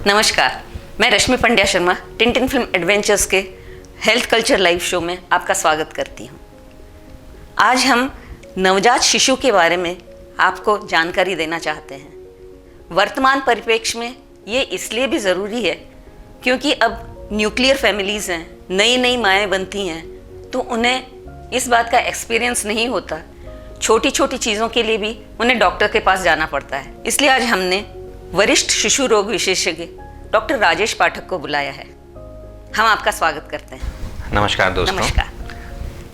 नमस्कार, मैं Rashmi Pandya Sharma Tintin film adventures के हेल्थ कल्चर लाइव शो में आपका स्वागत करती हूँ। आज हम नवजात शिशु के बारे में आपको जानकारी देना चाहते हैं। वर्तमान परिप्रेक्ष्य में ये इसलिए भी ज़रूरी है क्योंकि अब न्यूक्लियर फैमिलीज़ हैं, नई नई माएँ बनती हैं, तो उन्हें इस बात का एक्सपीरियंस नहीं होता। छोटी छोटी चीज़ों के लिए भी उन्हें डॉक्टर के पास जाना पड़ता है। इसलिए आज हमने वरिष्ठ शिशु रोग विशेषज्ञ डॉक्टर राजेश पाठक को बुलाया है। हम आपका स्वागत करते हैं। नमस्कार दोस्तों। नमस्कार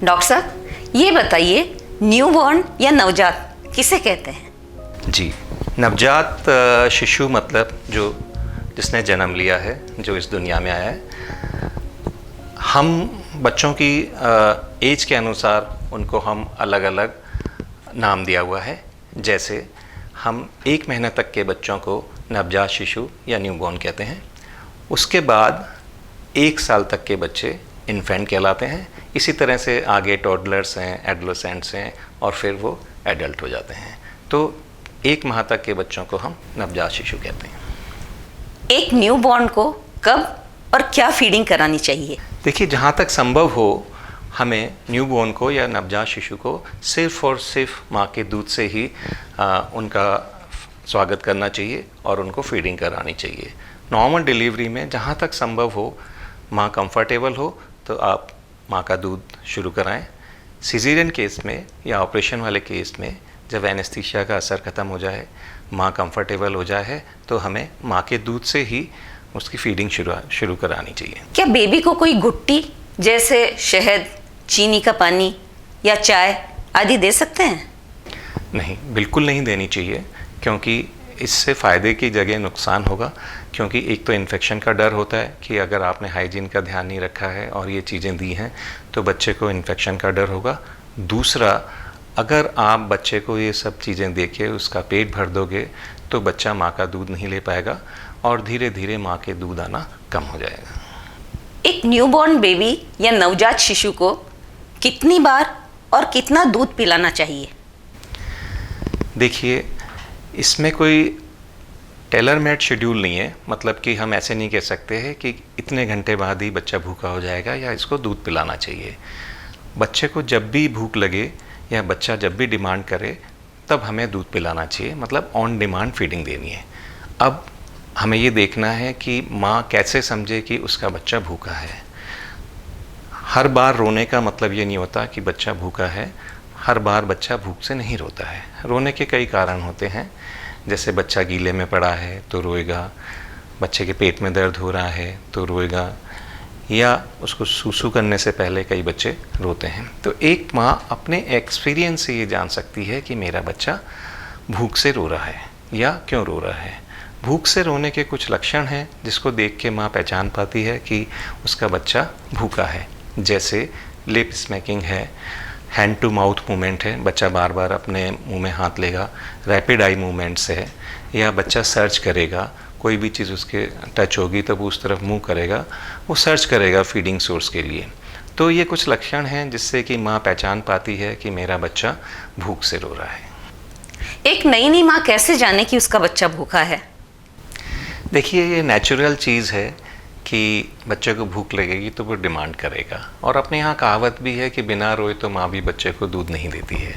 डॉक्टर साहब, ये बताइए न्यूबॉर्न या नवजात किसे कहते हैं? जी, नवजात शिशु मतलब जिसने जन्म लिया है, जो इस दुनिया में आया है। हम बच्चों की एज के अनुसार उनको हम अलग अलग नाम दिया हुआ है। जैसे हम 1 महीने तक के बच्चों को नवजात शिशु या न्यूबॉर्न कहते हैं। उसके बाद 1 साल तक के बच्चे इन्फेंट कहलाते हैं। इसी तरह से आगे टॉडलर्स हैं, एडोलेसेंट्स हैं और फिर वो एडल्ट हो जाते हैं। तो 1 माह तक के बच्चों को हम नवजात शिशु कहते हैं। एक न्यूबॉर्न को कब और क्या फीडिंग करानी चाहिए? देखिए, जहाँ तक संभव हो हमें न्यूबॉर्न को या नवजात शिशु को सिर्फ और सिर्फ माँ के दूध से ही उनका स्वागत करना चाहिए और उनको फीडिंग करानी चाहिए। नॉर्मल डिलीवरी में जहाँ तक संभव हो, माँ कंफर्टेबल हो तो आप माँ का दूध शुरू कराएं। सिजेरियन केस में या ऑपरेशन वाले केस में जब एनेस्थीसिया का असर ख़त्म हो जाए, माँ कंफर्टेबल हो जाए, तो हमें माँ के दूध से ही उसकी फीडिंग शुरू करानी चाहिए। क्या बेबी को कोई गुट्टी जैसे शहद, चीनी का पानी या चाय आदि दे सकते हैं? नहीं, बिल्कुल नहीं देनी चाहिए, क्योंकि इससे फ़ायदे की जगह नुकसान होगा। क्योंकि एक तो इन्फेक्शन का डर होता है कि अगर आपने हाइजीन का ध्यान नहीं रखा है और ये चीज़ें दी हैं तो बच्चे को इन्फेक्शन का डर होगा। दूसरा, अगर आप बच्चे को ये सब चीज़ें दे के उसका पेट भर दोगे तो बच्चा माँ का दूध नहीं ले पाएगा और धीरे धीरे माँ के दूध आना कम हो जाएगा। एक न्यूबॉर्न बेबी या नवजात शिशु को कितनी बार और कितना दूध पिलाना चाहिए? देखिए, इसमें कोई टेलर मेड शेड्यूल नहीं है। मतलब कि हम ऐसे नहीं कह सकते हैं कि इतने घंटे बाद ही बच्चा भूखा हो जाएगा या इसको दूध पिलाना चाहिए। बच्चे को जब भी भूख लगे या बच्चा जब भी डिमांड करे तब हमें दूध पिलाना चाहिए। मतलब ऑन डिमांड फीडिंग देनी है। अब हमें ये देखना है कि माँ कैसे समझे कि उसका बच्चा भूखा है। हर बार रोने का मतलब ये नहीं होता कि बच्चा भूखा है। हर बार बच्चा भूख से नहीं रोता है। रोने के कई कारण होते हैं। जैसे बच्चा गीले में पड़ा है तो रोएगा, बच्चे के पेट में दर्द हो रहा है तो रोएगा, या उसको सूसू करने से पहले कई बच्चे रोते हैं। तो एक माँ अपने एक्सपीरियंस से ये जान सकती है कि मेरा बच्चा भूख से रो रहा है या क्यों रो रहा है। भूख से रोने के कुछ लक्षण हैं जिसको देख के माँ पहचान पाती है कि उसका बच्चा भूखा है। जैसे लिप स्मैकिंग है, हैंड टू माउथ मूवमेंट है, बच्चा बार बार अपने मुंह में हाथ लेगा, रैपिड आई मूवमेंट्स है, या बच्चा सर्च करेगा, कोई भी चीज़ उसके टच होगी तब उस तरफ मुंह करेगा, वो सर्च करेगा फीडिंग सोर्स के लिए। तो ये कुछ लक्षण हैं जिससे कि माँ पहचान पाती है कि मेरा बच्चा भूख से रो रहा है। एक नई नई माँ कैसे जाने कि उसका बच्चा भूखा है? देखिए, ये नेचुरल चीज़ है कि बच्चे को भूख लगेगी तो वो डिमांड करेगा। और अपने यहाँ कहावत भी है कि बिना रोए तो माँ भी बच्चे को दूध नहीं देती है।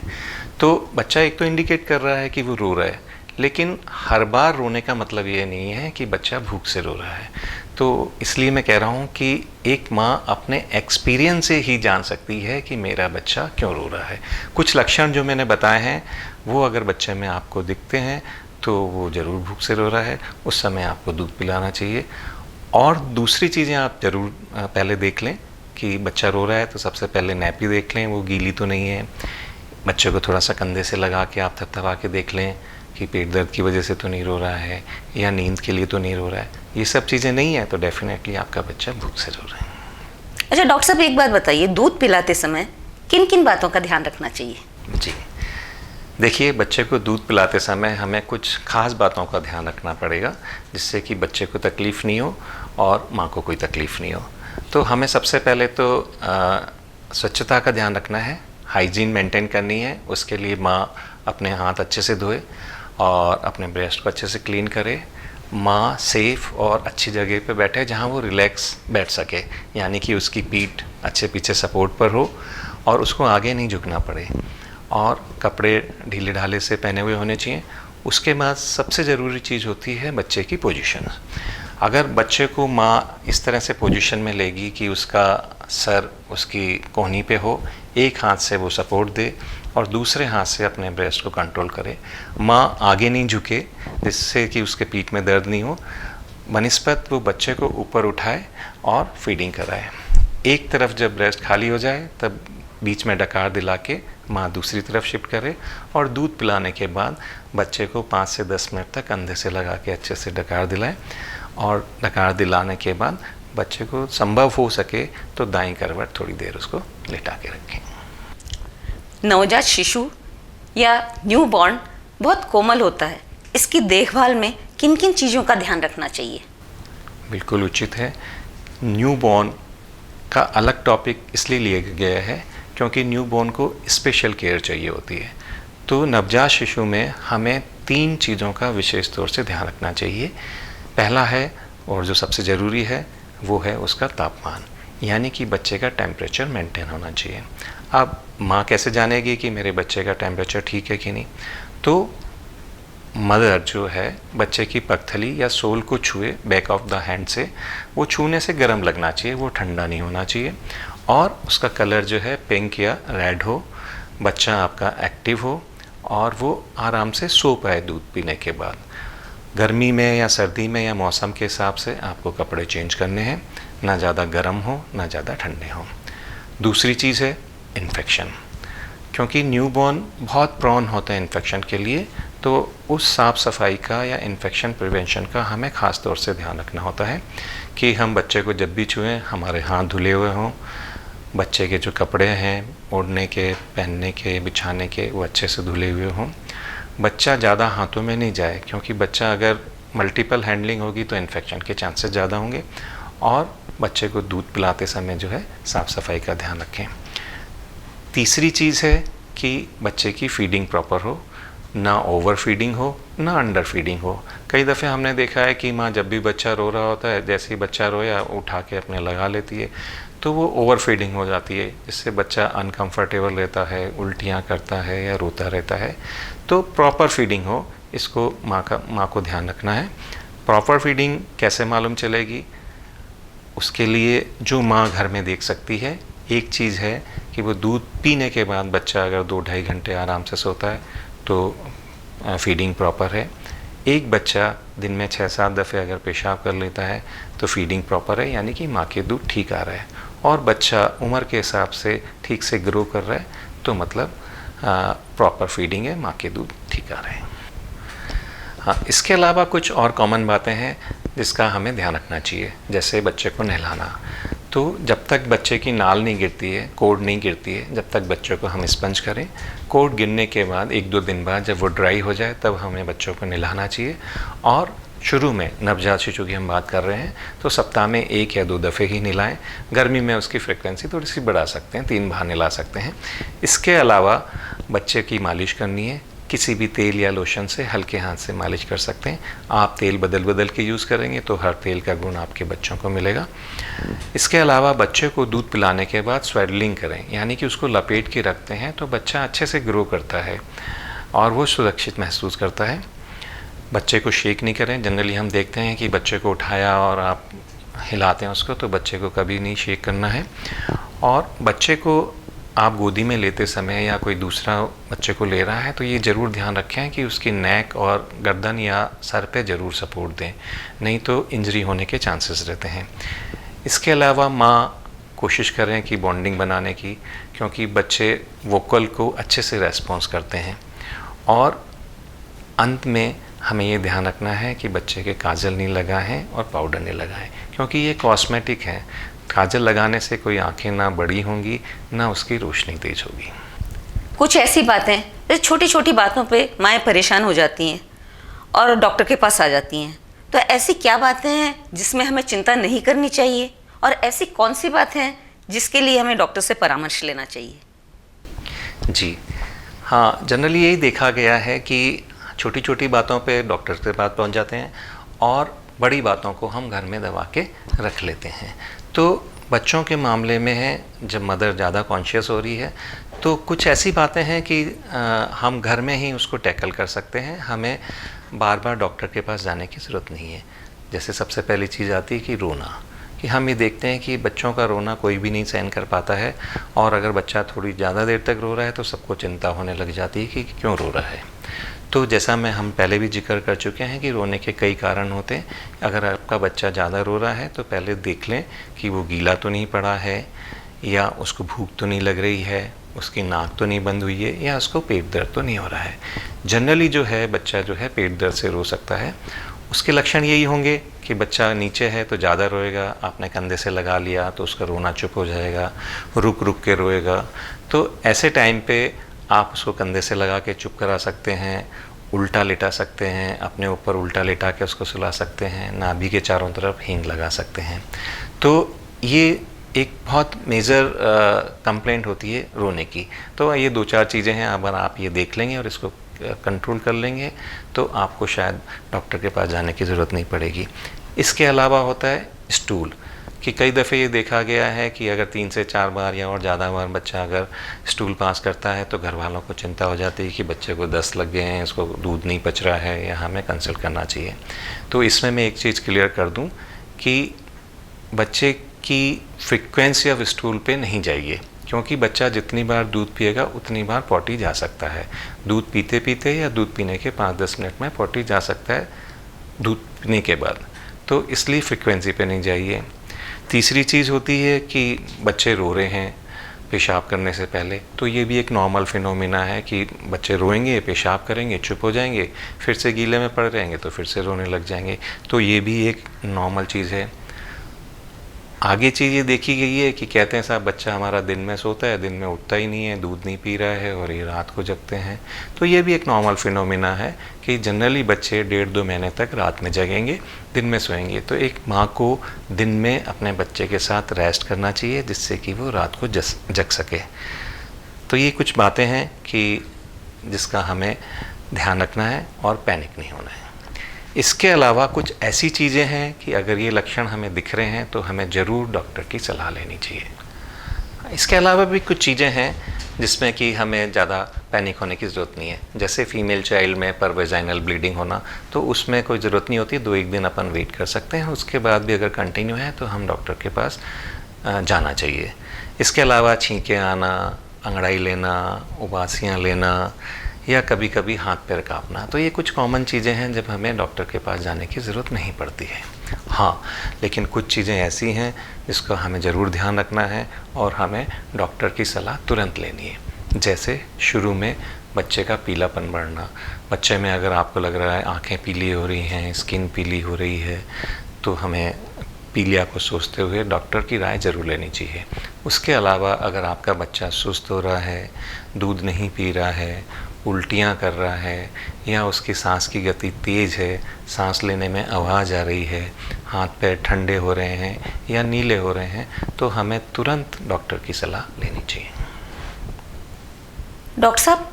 तो बच्चा एक तो इंडिकेट कर रहा है कि वो रो रहा है, लेकिन हर बार रोने का मतलब ये नहीं है कि बच्चा भूख से रो रहा है। तो इसलिए मैं कह रहा हूँ कि एक माँ अपने एक्सपीरियंस से ही जान सकती है कि मेरा बच्चा क्यों रो रहा है। कुछ लक्षण जो मैंने बताए हैं वो अगर बच्चे में आपको दिखते हैं तो वो ज़रूर भूख से रो रहा है, उस समय आपको दूध पिलाना चाहिए। और दूसरी चीज़ें आप ज़रूर पहले देख लें कि बच्चा रो रहा है तो सबसे पहले नैपी देख लें, वो गीली तो नहीं है। बच्चे को थोड़ा सा कंधे से लगा के आप थपथपा के देख लें कि पेट दर्द की वजह से तो नहीं रो रहा है या नींद के लिए तो नहीं रो रहा है। ये सब चीज़ें नहीं है तो डेफिनेटली आपका बच्चा भूख से रो रहा है। अच्छा डॉक्टर साहब, एक बात बताइए, दूध पिलाते समय किन किन बातों का ध्यान रखना चाहिए? जी, देखिए, बच्चे को दूध पिलाते समय हमें कुछ खास बातों का ध्यान रखना पड़ेगा जिससे कि बच्चे को तकलीफ़ नहीं हो और माँ को कोई तकलीफ़ नहीं हो। तो हमें सबसे पहले तो स्वच्छता का ध्यान रखना है, हाइजीन मेंटेन करनी है। उसके लिए माँ अपने हाथ अच्छे से धोए और अपने ब्रेस्ट को अच्छे से क्लीन करे माँ सेफ और अच्छी जगह पे बैठे जहाँ वो रिलैक्स बैठ सके, यानी कि उसकी पीठ अच्छे पीछे सपोर्ट पर हो और उसको आगे नहीं झुकना पड़े, और कपड़े ढीले ढाले से पहने हुए होने चाहिए। उसके बाद सबसे ज़रूरी चीज़ होती है बच्चे की पोजीशन। अगर बच्चे को माँ इस तरह से पोजीशन में लेगी कि उसका सर उसकी कोहनी पे हो, एक हाथ से वो सपोर्ट दे और दूसरे हाथ से अपने ब्रेस्ट को कंट्रोल करे, माँ आगे नहीं झुके जिससे कि उसके पीठ में दर्द नहीं हो, बनिस्पत वो बच्चे को ऊपर उठाए और फीडिंग कराए। एक तरफ जब ब्रेस्ट खाली हो जाए तब बीच में डकार दिला के माँ दूसरी तरफ शिफ्ट करे, और दूध पिलाने के बाद बच्चे को 5 से 10 मिनट तक कंधे से लगा के अच्छे से डकार दिलाएं, और डकार दिलाने के बाद बच्चे को संभव हो सके तो दाईं करवट थोड़ी देर उसको लेटा के रखें। नवजात शिशु या न्यू बॉर्न बहुत कोमल होता है, इसकी देखभाल में किन किन चीज़ों का ध्यान रखना चाहिए? बिल्कुल उचित है। न्यू बॉर्न का अलग टॉपिक इसलिए लिया गया है क्योंकि न्यू बॉर्न को स्पेशल केयर चाहिए होती है। तो नवजात शिशु में हमें 3 चीज़ों का विशेष तौर से ध्यान रखना चाहिए। पहला है, और जो सबसे ज़रूरी है, वो है उसका तापमान, यानी कि बच्चे का टेम्परेचर मेंटेन होना चाहिए। अब माँ कैसे जानेगी कि मेरे बच्चे का टेम्परेचर ठीक है कि नहीं? तो मदर जो है बच्चे की पगथली या सोल को छुए बैक ऑफ द हैंड से, वो छूने से गर्म लगना चाहिए, वो ठंडा नहीं होना चाहिए, और उसका कलर जो है पिंक या रेड हो, बच्चा आपका एक्टिव हो और वो आराम से सो पाए दूध पीने के बाद। गर्मी में या सर्दी में या मौसम के हिसाब से आपको कपड़े चेंज करने हैं, ना ज़्यादा गर्म हो ना ज़्यादा ठंडे हों। दूसरी चीज़ है इन्फेक्शन, क्योंकि न्यूबॉर्न बहुत प्रोन होता है इन्फेक्शन के लिए, तो उस साफ़ सफाई का या इन्फेक्शन प्रिवेंशन का हमें ख़ास तौर से ध्यान रखना होता है कि हम बच्चे को जब भी छुएं हमारे हाथ धुले हुए हों, बच्चे के जो कपड़े हैं ओढ़ने के, पहनने के, बिछाने के, वो अच्छे से धुले हुए हों। बच्चा ज़्यादा हाथों में नहीं जाए, क्योंकि बच्चा अगर मल्टीपल हैंडलिंग होगी तो इन्फेक्शन के चांसेस ज़्यादा होंगे। और बच्चे को दूध पिलाते समय जो है साफ़ सफाई का ध्यान रखें। तीसरी चीज़ है कि बच्चे की फीडिंग प्रॉपर हो, ना ओवर फीडिंग हो ना अंडर फीडिंग हो। कई दफ़े हमने देखा है कि माँ जब भी बच्चा रो रहा होता है, जैसे ही बच्चा रोया उठा के अपने लगा लेती है, तो वो ओवर फीडिंग हो जाती है, जिससे बच्चा अनकंफर्टेबल रहता है, उल्टियाँ करता है या रोता रहता है। तो प्रॉपर फीडिंग हो, इसको माँ को ध्यान रखना है। प्रॉपर फीडिंग कैसे मालूम चलेगी? उसके लिए जो माँ घर में देख सकती है, एक चीज़ है कि वो दूध पीने के बाद बच्चा अगर 2-2.5 घंटे आराम से सोता है तो फीडिंग प्रॉपर है। एक बच्चा दिन में 6-7 दफ़े अगर पेशाब कर लेता है तो फीडिंग प्रॉपर है, यानी कि माँ के दूध ठीक आ रहा है। और बच्चा उम्र के हिसाब से ठीक से ग्रो कर रहा है तो मतलब प्रॉपर फीडिंग है, माँ के दूध ठीक आ रहे हैं। हाँ, इसके अलावा कुछ और कॉमन बातें हैं जिसका हमें ध्यान रखना चाहिए, जैसे बच्चे को नहलाना। तो जब तक बच्चे की नाल नहीं गिरती है, कोड नहीं गिरती है, जब तक बच्चों को हम स्पंज करें। कोड गिरने के बाद 1-2 दिन बाद जब वो ड्राई हो जाए तब हमें बच्चों को नहलाना चाहिए। और शुरू में नवजात शिशु की हम बात कर रहे हैं तो सप्ताह में 1 या 2 दफ़े ही नहलाएं। गर्मी में उसकी फ्रिक्वेंसी थोड़ी सी बढ़ा सकते हैं, 3 बार नहला सकते हैं। इसके अलावा बच्चे की मालिश करनी है, किसी भी तेल या लोशन से हल्के हाथ से मालिश कर सकते हैं। आप तेल बदल के यूज़ करेंगे तो हर तेल का गुण आपके बच्चों को मिलेगा। इसके अलावा बच्चे को दूध पिलाने के बाद स्वेडलिंग करें, यानी कि उसको लपेट के रखते हैं तो बच्चा अच्छे से ग्रो करता है और वो सुरक्षित महसूस करता है। बच्चे को शेक नहीं करें। जनरली हम देखते हैं कि बच्चे को उठाया और आप हिलाते हैं उसको, तो बच्चे को कभी नहीं शेक करना है। और बच्चे को आप गोदी में लेते समय या कोई दूसरा बच्चे को ले रहा है तो ये ज़रूर ध्यान रखें कि उसकी नेक और गर्दन या सर पे ज़रूर सपोर्ट दें, नहीं तो इंजरी होने के चांसेस रहते हैं। इसके अलावा माँ कोशिश करें कि बॉन्डिंग बनाने की, क्योंकि बच्चे वोकल को अच्छे से रेस्पॉन्स करते हैं। और अंत में हमें ये ध्यान रखना है कि बच्चे के काजल नहीं लगाएं और पाउडर नहीं लगाएं, क्योंकि ये कॉस्मेटिक है। काजल लगाने से कोई आंखें ना बड़ी होंगी ना उसकी रोशनी तेज होगी। कुछ ऐसी बातें, जैसे छोटी छोटी बातों पे माएँ परेशान हो जाती हैं और डॉक्टर के पास आ जाती हैं, तो ऐसी क्या बातें हैं जिसमें हमें चिंता नहीं करनी चाहिए, और ऐसी कौन सी बात हैं जिसके लिए हमें डॉक्टर से परामर्श लेना चाहिए? जी हाँ, जनरली यही देखा गया है कि छोटी छोटी बातों पे डॉक्टर के पास पहुंच जाते हैं और बड़ी बातों को हम घर में दबा के रख लेते हैं। तो बच्चों के मामले में है, जब मदर ज़्यादा कॉन्शियस हो रही है तो कुछ ऐसी बातें हैं कि हम घर में ही उसको टैकल कर सकते हैं, हमें बार बार डॉक्टर के पास जाने की ज़रूरत नहीं है। जैसे सबसे पहली चीज़ आती है कि रोना, कि हम ये देखते हैं कि बच्चों का रोना कोई भी नहीं सहन कर पाता है, और अगर बच्चा थोड़ी ज़्यादा देर तक रो रहा है तो सबको चिंता होने लग जाती है कि क्यों रो रहा है। तो जैसा हम पहले भी जिक्र कर चुके हैं कि रोने के कई कारण होते हैं। अगर आपका बच्चा ज़्यादा रो रहा है तो पहले देख लें कि वो गीला तो नहीं पड़ा है, या उसको भूख तो नहीं लग रही है, उसकी नाक तो नहीं बंद हुई है, या उसको पेट दर्द तो नहीं हो रहा है। जनरली जो है बच्चा जो है पेट दर्द से रो सकता है। उसके लक्षण यही होंगे कि बच्चा नीचे है तो ज़्यादा रोएगा, आपने कंधे से लगा लिया तो उसका रोना चुप हो जाएगा, रुक रुक के रोएगा। तो ऐसे टाइम पे आप उसको कंधे से लगा के चुप करा सकते हैं, उल्टा लिटा सकते हैं, अपने ऊपर उल्टा लिटा के उसको सुला सकते हैं, नाभि के चारों तरफ हींग लगा सकते हैं। तो ये एक बहुत मेजर कंप्लेंट होती है रोने की। तो ये 2-4 चीज़ें हैं, अगर आप ये देख लेंगे और इसको कंट्रोल कर लेंगे तो आपको शायद डॉक्टर के पास जाने की ज़रूरत नहीं पड़ेगी। इसके अलावा होता है स्टूल, कि कई दफ़े ये देखा गया है कि अगर 3 से 4 बार या और ज़्यादा बार बच्चा अगर स्टूल पास करता है तो घर वालों को चिंता हो जाती है कि बच्चे को दस्त लग गए हैं, इसको दूध नहीं पच रहा है, या हमें कंसल्ट करना चाहिए। तो इसमें मैं एक चीज़ क्लियर कर दूं कि बच्चे की फ्रीक्वेंसी ऑफ स्टूल पे नहीं जाइए, क्योंकि बच्चा जितनी बार दूध पिएगा उतनी बार पॉटी जा सकता है। दूध पीते पीते या दूध पीने के 5-10 मिनट में पॉटी जा सकता है दूध पीने के बाद, तो इसलिए फ्रीक्वेंसी पे नहीं जाइए। तीसरी चीज़ होती है कि बच्चे रो रहे हैं पेशाब करने से पहले, तो ये भी एक नॉर्मल फिनोमिना है कि बच्चे रोएंगे, पेशाब करेंगे, चुप हो जाएंगे, फिर से गीले में पड़ रहेंगे तो फिर से रोने लग जाएंगे। तो ये भी एक नॉर्मल चीज़ है। आगे चीज़ ये देखी गई है कि कहते हैं साहब बच्चा हमारा दिन में सोता है, दिन में उठता ही नहीं है, दूध नहीं पी रहा है और ये रात को जगते हैं। तो ये भी एक नॉर्मल फिनोमिना है कि जनरली बच्चे 1.5-2 महीने तक रात में जगेंगे, दिन में सोएंगे। तो एक माँ को दिन में अपने बच्चे के साथ रेस्ट करना चाहिए जिससे कि वो रात को जग सके। तो ये कुछ बातें हैं कि जिसका हमें ध्यान रखना है और पैनिक नहीं होना है। इसके अलावा कुछ ऐसी चीज़ें हैं कि अगर ये लक्षण हमें दिख रहे हैं तो हमें ज़रूर डॉक्टर की सलाह लेनी चाहिए। इसके अलावा भी कुछ चीज़ें हैं जिसमें कि हमें ज़्यादा पैनिक होने की ज़रूरत नहीं है। जैसे फीमेल चाइल्ड में पर वेजाइनल ब्लीडिंग होना, तो उसमें कोई ज़रूरत नहीं होती, 2-1 दिन अपन वेट कर सकते हैं। उसके बाद भी अगर कंटिन्यू है तो हम डॉक्टर के पास जाना चाहिए। इसके अलावा छींके आना, अंगड़ाई लेना, उबासियाँ लेना, या कभी कभी हाथ पैर कांपना, तो ये कुछ कॉमन चीज़ें हैं जब हमें डॉक्टर के पास जाने की ज़रूरत नहीं पड़ती है। हाँ, लेकिन कुछ चीज़ें ऐसी हैं जिसका हमें ज़रूर ध्यान रखना है और हमें डॉक्टर की सलाह तुरंत लेनी है। जैसे शुरू में बच्चे का पीलापन बढ़ना, बच्चे में अगर आपको लग रहा है आँखें पीली हो रही हैं, स्किन पीली हो रही है, तो हमें पीलिया को सोचते हुए डॉक्टर की राय ज़रूर लेनी चाहिए। उसके अलावा अगर आपका बच्चा सुस्त हो रहा है, दूध नहीं पी रहा है, उल्टियाँ कर रहा है, या उसकी सांस की गति तेज़ है, सांस लेने में आवाज़ आ रही है, हाथ पैर ठंडे हो रहे हैं या नीले हो रहे हैं, तो हमें तुरंत डॉक्टर की सलाह लेनी चाहिए। डॉक्टर साहब,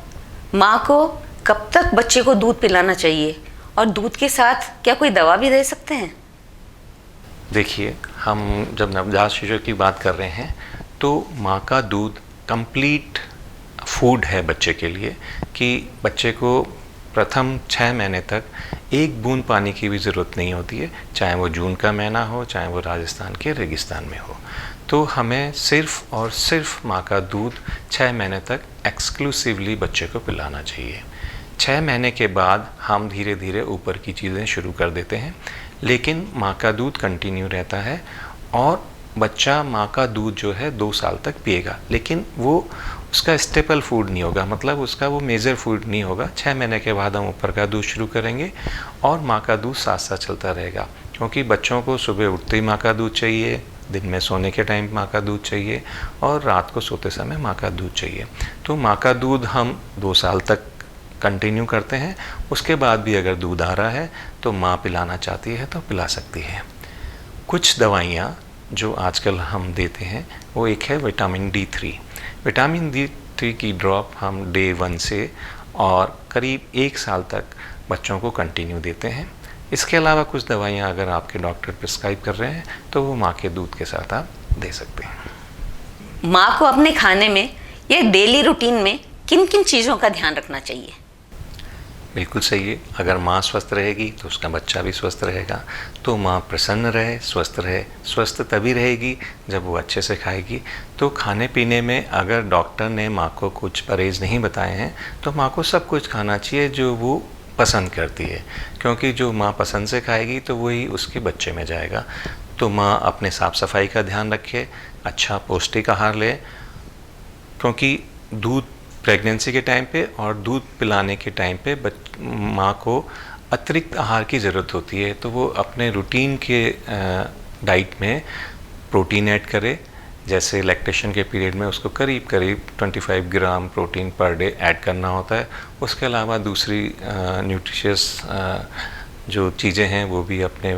माँ को कब तक बच्चे को दूध पिलाना चाहिए और दूध के साथ क्या कोई दवा भी दे सकते हैं? देखिए, हम जब नवजात शिशु की बात कर रहे हैं तो माँ का दूध कंप्लीट फूड है बच्चे के लिए, कि बच्चे को प्रथम 6 महीने तक एक बूंद पानी की भी ज़रूरत नहीं होती है, चाहे वो जून का महीना हो, चाहे वो राजस्थान के रेगिस्तान में हो। तो हमें सिर्फ़ और सिर्फ माँ का दूध 6 महीने तक एक्सक्लूसिवली बच्चे को पिलाना चाहिए। 6 महीने के बाद हम धीरे धीरे ऊपर की चीज़ें शुरू कर देते हैं, लेकिन माँ का दूध कंटिन्यू रहता है और बच्चा माँ का दूध जो है 2 साल तक पिएगा, लेकिन वो उसका स्टेपल फूड नहीं होगा, मतलब उसका वो मेजर फूड नहीं होगा। 6 महीने के बाद हम ऊपर का दूध शुरू करेंगे और माँ का दूध साथ साथ चलता रहेगा, क्योंकि बच्चों को सुबह उठते ही माँ का दूध चाहिए, दिन में सोने के टाइम माँ का दूध चाहिए और रात को सोते समय माँ का दूध चाहिए। तो माँ का दूध हम 2 साल तक कंटिन्यू करते हैं। उसके बाद भी अगर दूध आ रहा है तो माँ पिलाना चाहती है तो पिला सकती है। कुछ दवाइयाँ जो आजकल हम देते हैं वो एक है विटामिन D3। विटामिन D3 की ड्रॉप हम डे 1 से और करीब 1 साल तक बच्चों को कंटिन्यू देते हैं। इसके अलावा कुछ दवाइयाँ अगर आपके डॉक्टर प्रिस्क्राइब कर रहे हैं तो वो माँ के दूध के साथ आप दे सकते हैं। माँ को अपने खाने में या डेली रूटीन में किन किन चीज़ों का ध्यान रखना चाहिए? बिल्कुल सही है। अगर माँ स्वस्थ रहेगी तो उसका बच्चा भी स्वस्थ रहेगा। तो माँ प्रसन्न रहे, स्वस्थ तभी रहेगी जब वो अच्छे से खाएगी। तो खाने पीने में अगर डॉक्टर ने माँ को कुछ परहेज़ नहीं बताए हैं तो माँ को सब कुछ खाना चाहिए जो वो पसंद करती है, क्योंकि जो माँ पसंद से खाएगी तो वही उसके बच्चे में जाएगा। तो माँ अपने साफ़ सफाई का ध्यान रखे, अच्छा पौष्टिक आहार ले, क्योंकि दूध प्रेगनेंसी के टाइम पे और दूध पिलाने के टाइम पे माँ को अतिरिक्त आहार की ज़रूरत होती है। तो वो अपने रूटीन के डाइट में प्रोटीन ऐड करे। जैसे लैक्टेशन के पीरियड में उसको करीब 25 gram protein per day add करना होता है। उसके अलावा दूसरी न्यूट्रिशियस जो चीज़ें हैं वो भी अपने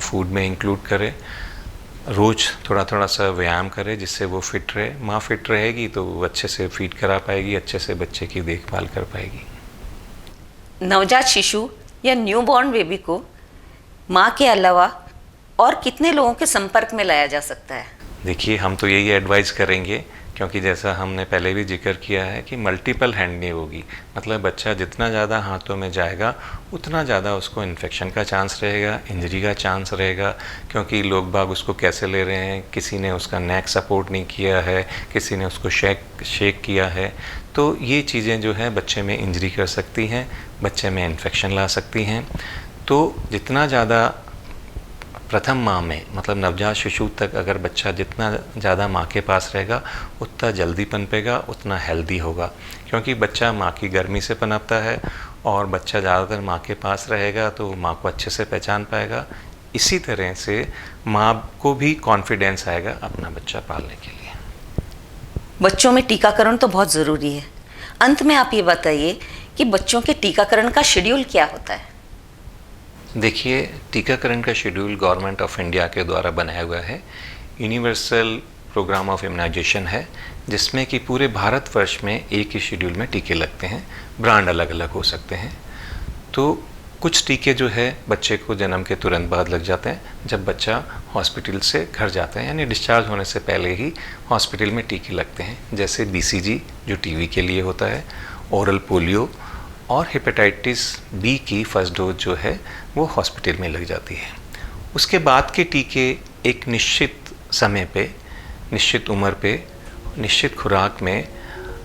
फूड में इंक्लूड करे। रोज़ थोड़ा थोड़ा सा व्यायाम करे जिससे वो फिट रहे। माँ फिट रहेगी तो वो अच्छे से फीड करा पाएगी, अच्छे से बच्चे की देखभाल कर पाएगी। नवजात शिशु या न्यूबॉर्न बेबी को माँ के अलावा और कितने लोगों के संपर्क में लाया जा सकता है? देखिए, हम तो यही एडवाइस करेंगे, क्योंकि जैसा हमने पहले भी जिक्र किया है कि मल्टीपल हैंडलिंग होगी। मतलब बच्चा जितना ज़्यादा हाथों में जाएगा उतना ज़्यादा उसको इन्फेक्शन का चांस रहेगा, इंजरी का चांस रहेगा, क्योंकि लोग बाग उसको कैसे ले रहे हैं, किसी ने उसका नेक सपोर्ट नहीं किया है, किसी ने उसको शेक किया है। तो ये चीज़ें जो है बच्चे में इंजरी कर सकती हैं, बच्चे में इन्फेक्शन ला सकती हैं। तो जितना ज़्यादा प्रथम माह में, मतलब नवजात शिशु तक अगर बच्चा जितना ज़्यादा माँ के पास रहेगा उतना जल्दी पनपेगा, उतना हेल्दी होगा, क्योंकि बच्चा माँ की गर्मी से पनपता है और बच्चा ज़्यादातर माँ के पास रहेगा तो माँ को अच्छे से पहचान पाएगा। इसी तरह से माँ को भी कॉन्फिडेंस आएगा अपना बच्चा पालने के लिए। बच्चों में टीकाकरण तो बहुत ज़रूरी है। अंत में आप ये बताइए कि बच्चों के टीकाकरण का शेड्यूल क्या होता है? देखिए, टीकाकरण का शेड्यूल गवर्नमेंट ऑफ इंडिया के द्वारा बनाया हुआ है। यूनिवर्सल प्रोग्राम ऑफ इम्यूनाइजेशन है, जिसमें कि पूरे भारतवर्ष में एक ही शेड्यूल में टीके लगते हैं। ब्रांड अलग अलग हो सकते हैं। तो कुछ टीके जो है बच्चे को जन्म के तुरंत बाद लग जाते हैं, जब बच्चा हॉस्पिटल से घर जाता है, यानी डिस्चार्ज होने से पहले ही हॉस्पिटल में टीके लगते हैं। जैसे BCG जो टीवी के लिए होता है, ओरल पोलियो और हेपेटाइटिस B की फर्स्ट डोज जो है वो हॉस्पिटल में लग जाती है। उसके बाद के टीके एक निश्चित समय पे, निश्चित उम्र पे, निश्चित खुराक में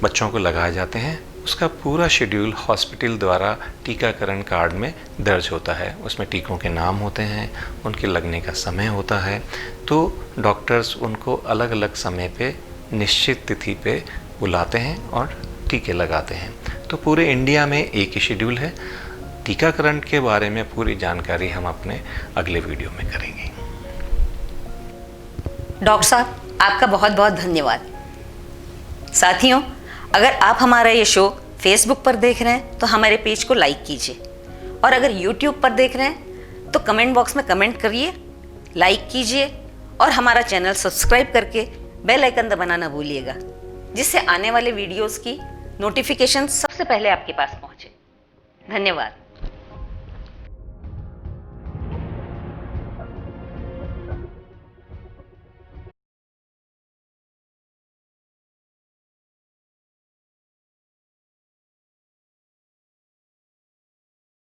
बच्चों को लगाए जाते हैं। उसका पूरा शेड्यूल हॉस्पिटल द्वारा टीकाकरण कार्ड में दर्ज होता है। उसमें टीकों के नाम होते हैं, उनके लगने का समय होता है। तो डॉक्टर्स उनको अलग अलग समय पे, निश्चित तिथि पे बुलाते हैं और टीके लगाते हैं। तो पूरे इंडिया में एक ही शेड्यूल है। टीकाकरण के बारे में पूरी जानकारी हम अपने अगले वीडियो में करेंगे। डॉक्टर साहब, आपका बहुत बहुत धन्यवाद। साथियों, अगर आप हमारा ये शो फेसबुक पर देख रहे हैं तो हमारे पेज को लाइक कीजिए, और अगर यूट्यूब पर देख रहे हैं तो कमेंट बॉक्स में कमेंट करिए, लाइक कीजिए और हमारा चैनल सब्सक्राइब करके बेल आइकन दबाना ना भूलिएगा, जिससे आने वाले वीडियोस की नोटिफिकेशन सबसे पहले आपके पास पहुंचे। धन्यवाद।